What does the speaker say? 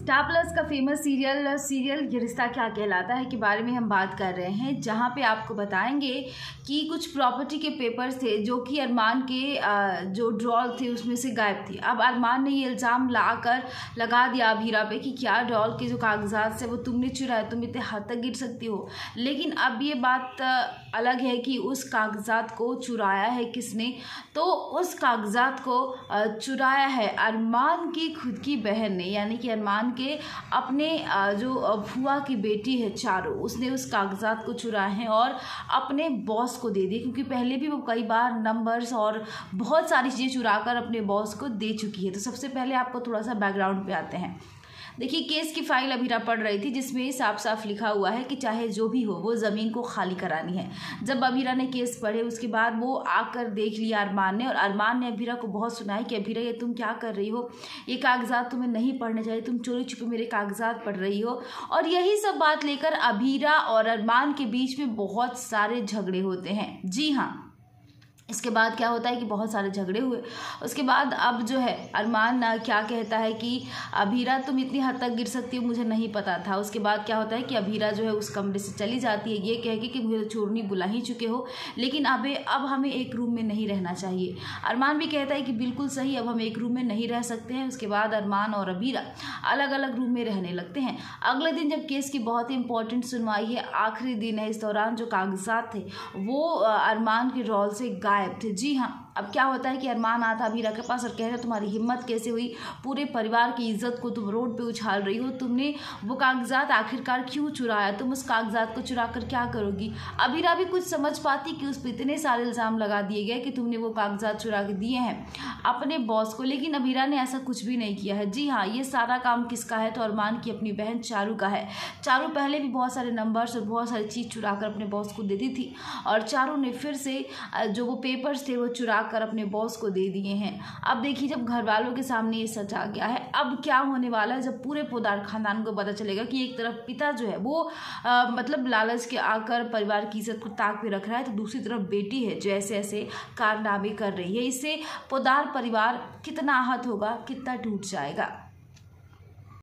Star plus का famous serial ये रिश्ता क्या कहलाता है के बारे में हम बात कर रहे हैं, जहां पे आपको बताएंगे कि कुछ प्रॉपर्टी के पेपर्स थे जो कि अरमान के जो ड्रॉल थे उसमें से गायब थी। अब अरमान ने ये इल्ज़ाम लगा दिया अभीरा पे कि क्या ड्रॉल के जो कागजात से वो तुमने चुराए, तुम इतने हद तक गिर सकती हो। लेकिन अब ये बात अलग है कि उस कागजात को चुराया है किसने, तो उस कागजात को चुराया है अरमान की खुद की बहन ने, यानी कि अरमान के अपने जो फुआ की बेटी है चारू, उसने उस कागजात को चुराए हैं और अपने बॉस को दे दिए, क्योंकि पहले भी वो कई बार नंबर्स और बहुत सारी चीज़ें चुरा कर अपने बॉस को दे चुकी है। तो सबसे पहले आपको थोड़ा सा बैकग्राउंड पे आते हैं। देखिए, केस की फाइल अभीरा पढ़ रही थी जिसमें साफ साफ लिखा हुआ है कि चाहे जो भी हो वो ज़मीन को खाली करानी है। जब अभीरा ने केस पढ़े उसके बाद वो आकर देख लिया अरमान ने, और अरमान ने अभीरा को बहुत सुनाई कि अभीरा ये तुम क्या कर रही हो, ये कागजात तुम्हें नहीं पढ़ने चाहिए, तुम चोरी छुपे मेरे कागजात पढ़ रही हो। और यही सब बात लेकर अभीरा और अरमान के बीच में बहुत सारे झगड़े होते हैं। जी हाँ, इसके बाद क्या होता है कि बहुत सारे झगड़े हुए। उसके बाद अब जो है अरमान क्या कहता है कि अभीरा तुम इतनी हद तक गिर सकती हो मुझे नहीं पता था। उसके बाद क्या होता है कि अभीरा जो है उस कमरे से चली जाती है ये कह के कि मुझे तो छोड़नी बुला ही चुके हो, लेकिन अब हमें एक रूम में नहीं रहना चाहिए। अरमान भी कहता है कि बिल्कुल सही, अब हम एक रूम में नहीं रह सकते हैं। उसके बाद अरमान और अभीरा अलग अलग रूम में रहने लगते हैं। अगले दिन जब केस की बहुत ही इंपॉर्टेंट सुनवाई है, आखिरी दिन है, इस दौरान जो कागजात थे वो अरमान के रोल से गायब थे। जी हाँ, अब क्या होता है कि अरमान आता अभीरा के पास और कह रहा तुम्हारी हिम्मत कैसे हुई, पूरे परिवार की इज्जत को तुम रोड पे उछाल रही हो, तुमने वो कागजात आखिरकार क्यों चुराया, तुम उस कागजात को चुरा कर क्या करोगी। अभीरा भी कुछ समझ पाती कि उस पर इतने सारे इल्ज़ाम लगा दिए गए कि तुमने वो कागजात चुरा के दिए हैं अपने बॉस को, लेकिन अभीरा ने ऐसा कुछ भी नहीं किया है। जी हाँ, ये सारा काम किसका है, तो अरमान की अपनी बहन चारू का है। चारू पहले भी बहुत सारे नंबर्स और बहुत सारी चीज़ चुरा कर अपने बॉस को देती थी, और चारू ने फिर से जो वो पेपर्स थे वो चुरा कर अपने बॉस को दे दिए हैं। अब देखिए, जब घर वालों के सामने ये सच आ गया है, अब क्या होने वाला है जब पूरे पोदार खानदान को पता चलेगा कि एक तरफ पिता जो है वो मतलब लालच के आकर परिवार की इज्जत को ताक पे रख रहा है, तो दूसरी तरफ बेटी है जो ऐसे ऐसे कारनामे कर रही है। इससे पोदार परिवार कितना आहत होगा, कितना टूट जाएगा।